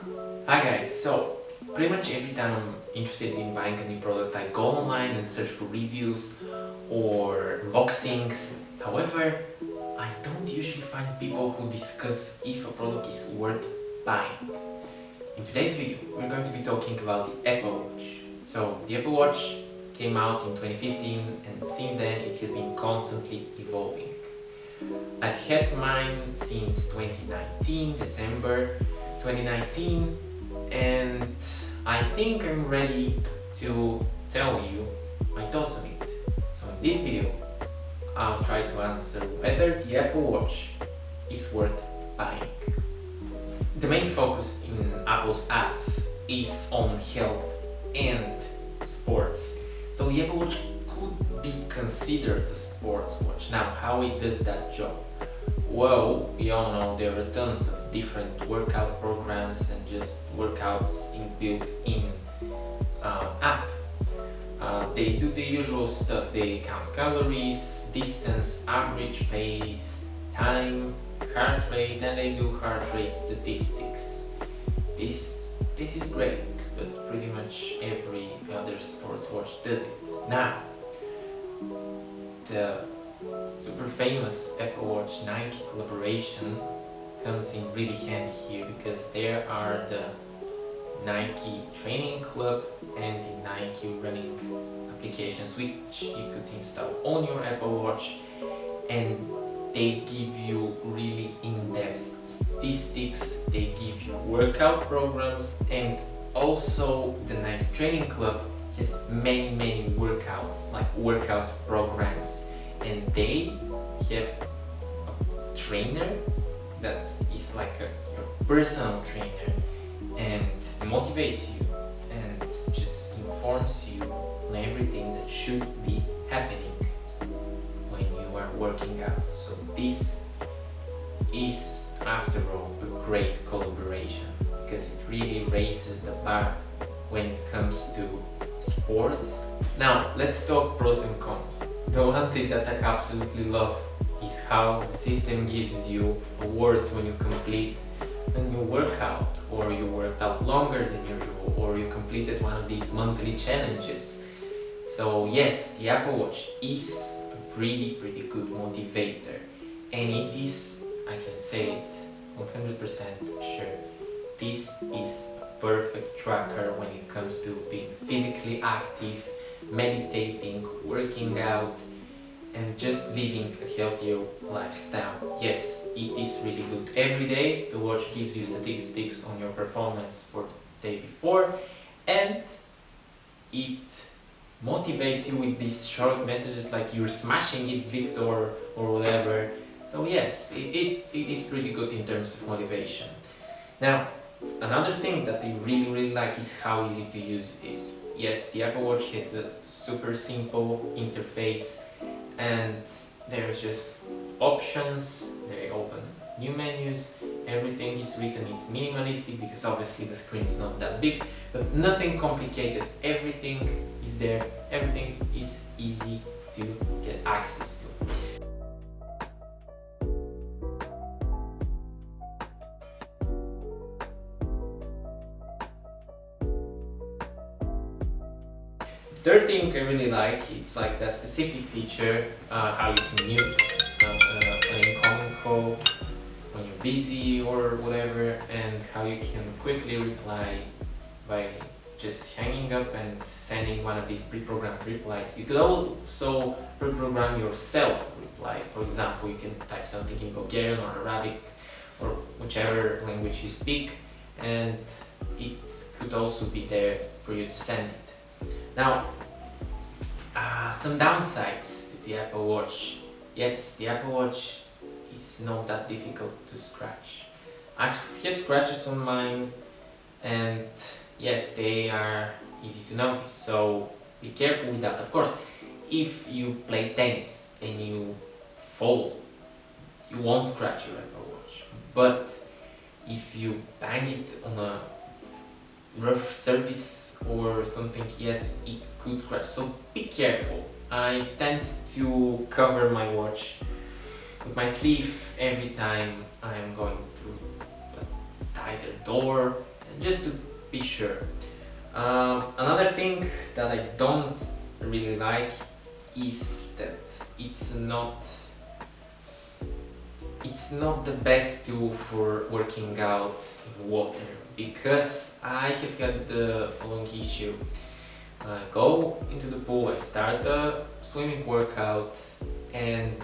Hi guys, so pretty much every time I'm interested in buying a new product I go online and search for reviews or unboxings. However, I don't usually find people who discuss if a product is worth buying. In today's video, we're going to be talking about the Apple Watch. So the Apple Watch came out in 2015 and since then it has been constantly evolving. I've had mine since 2019, December 2019, and I think I'm ready to tell you my thoughts on it. So in this video, I'll try to answer whether the Apple Watch is worth buying. The main focus in Apple's ads is on health and sports. So the Apple Watch could be considered a sports watch. Now, how it does that job? Well, we all know there are tons of different workout programs and just workouts inbuilt in app. They do the usual stuff. They count calories, distance, average pace, time, heart rate, and they do heart rate statistics. This is great, but pretty much every other sports watch does it. Now, the super famous Apple Watch Nike collaboration comes in really handy here because there are the Nike Training Club and the Nike Running applications which you could install on your Apple Watch, and they give you really in-depth statistics, they give you workout programs, and also the Nike Training Club has many workouts, like workouts programs, and they have a trainer that is like your personal trainer and motivates you and just informs you on everything that should be happening when you are working out. So this is, after all, a great collaboration because it really raises the bar when it comes to sports. Now let's talk pros and cons. The one thing that I absolutely love is how the system gives you awards when you complete a new workout, or you worked out longer than usual, or you completed one of these monthly challenges. So yes, the Apple Watch is a pretty good motivator, and it is, I can say it 100% sure, this is a perfect tracker when it comes to being physically active, meditating, working out, and just living a healthier lifestyle. Yes, it is really good. Every day the watch gives you statistics on your performance for the day before, and it motivates you with these short messages like "you're smashing it, Victor," or whatever. So yes, it is pretty good in terms of motivation. Now, another thing that I really like is how easy to use it is. Yes, the Apple Watch has a super simple interface, and there's just options, they open new menus, everything is written, it's minimalistic because obviously the screen is not that big, but nothing complicated, everything is there, everything is easy to get access to. Third thing I really like, it's like that specific feature, how you can mute an incoming call when you're busy or whatever, and how you can quickly reply by just hanging up and sending one of these pre-programmed replies. You could also pre-program yourself reply. For example, you can type something in Bulgarian or Arabic or whichever language you speak, and it could also be there for you to send it. Now, some downsides to the Apple Watch. Yes, the Apple Watch is not that difficult to scratch. I have scratches on mine, and yes, they are easy to notice, so be careful with that. Of course, if you play tennis and you fall, you won't scratch your Apple Watch, but if you bang it on a rough surface or something, yes, it could scratch, so be careful. I tend to cover my watch with my sleeve every time I'm going through a tighter door, just to be sure. Another thing that I don't really like is that it's not the best tool for working out in water, because I have had the following issue. I go into the pool, I start a swimming workout, and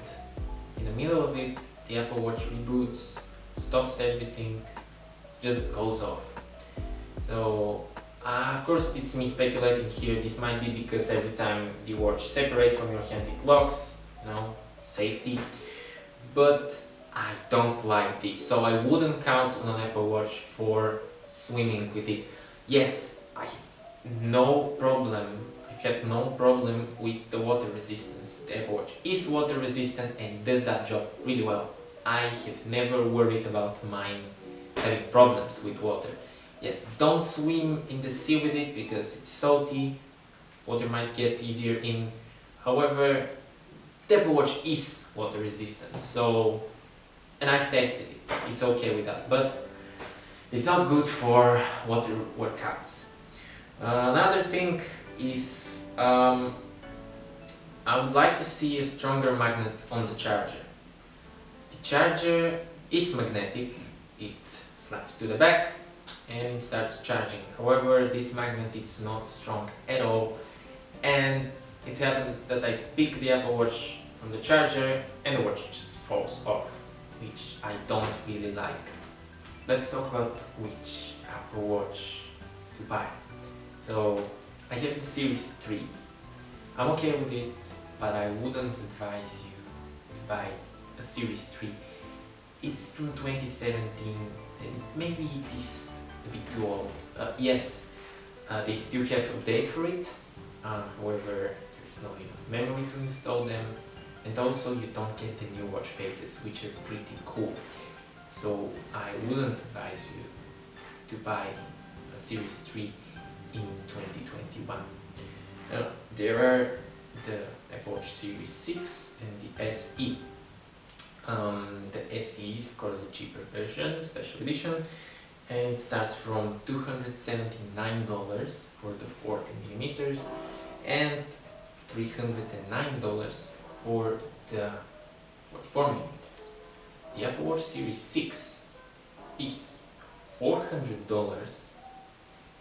in the middle of it the Apple Watch reboots, stops everything, just goes off. So of course it's me speculating here, this might be because every time the watch separates from your hand it locks, safety, but I don't like this, so I wouldn't count on an Apple Watch for swimming with it. Yes, I had no problem with the water resistance. The Apple Watch is water resistant and does that job really well. I have never worried about mine having problems with water. Yes, don't swim in the sea with it because it's salty, water might get easier in. However, the Apple Watch is water resistant, and I've tested it, it's okay with that, but it's not good for water workouts. Another thing is, I would like to see a stronger magnet on the charger. The charger is magnetic, it snaps to the back and it starts charging. However, this magnet is not strong at all, and it's happened that I pick the Apple Watch from the charger and the watch just falls off, which I don't really like. Let's talk about which Apple Watch to buy. So I have the Series 3. I'm okay with it, but I wouldn't advise you to buy a Series 3. It's from 2017 and maybe it is a bit too old. Yes, they still have updates for it, however there's no enough memory to install them, and also you don't get the new watch faces, which are pretty cool. So I wouldn't advise you to buy a Series 3 in 2021. There are the Apple Watch Series 6 and the SE. The SE is of course a cheaper version, special edition, and it starts from $279 for the 40mm and $309 for the 44mm. The Apple Watch Series 6 is $400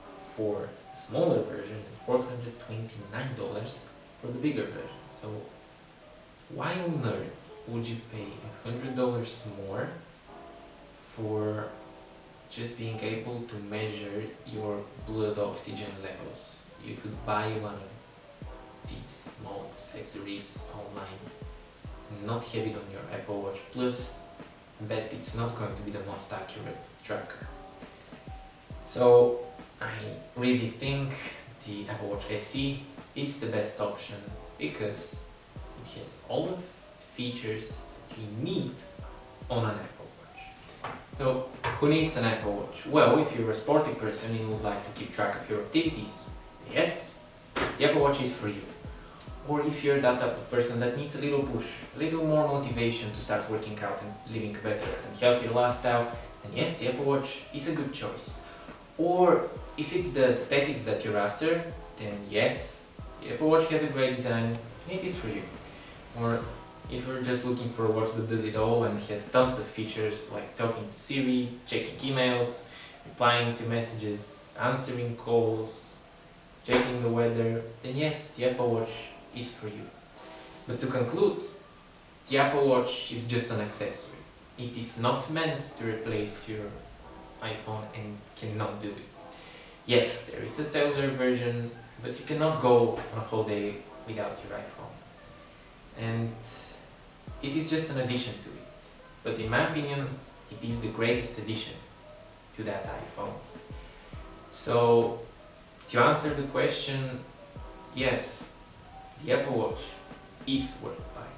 for the smaller version and $429 for the bigger version. So why on earth would you pay $100 more for just being able to measure your blood oxygen levels? You could buy one of these small accessories online, not have it on your Apple Watch Plus, but it's not going to be the most accurate tracker. So I really think the Apple Watch SE is the best option because it has all of the features that you need on an Apple Watch. So who needs an Apple Watch? Well, if you're a sporty person and you would like to keep track of your activities, yes, the Apple Watch is for you. Or if you're that type of person that needs a little push, a little more motivation to start working out and living a better and healthier lifestyle, then yes, the Apple Watch is a good choice. Or if it's the aesthetics that you're after, then yes, the Apple Watch has a great design and it is for you. Or if you're just looking for a watch that does it all and has tons of features like talking to Siri, checking emails, replying to messages, answering calls, checking the weather, then yes, the Apple Watch is for you. But to conclude, the Apple Watch is just an accessory. It is not meant to replace your iPhone and cannot do it. Yes, there is a cellular version, but you cannot go on a whole day without your iPhone. And it is just an addition to it. But in my opinion, it is the greatest addition to that iPhone. So, to answer the question, yes, the Apple Watch is worth buying.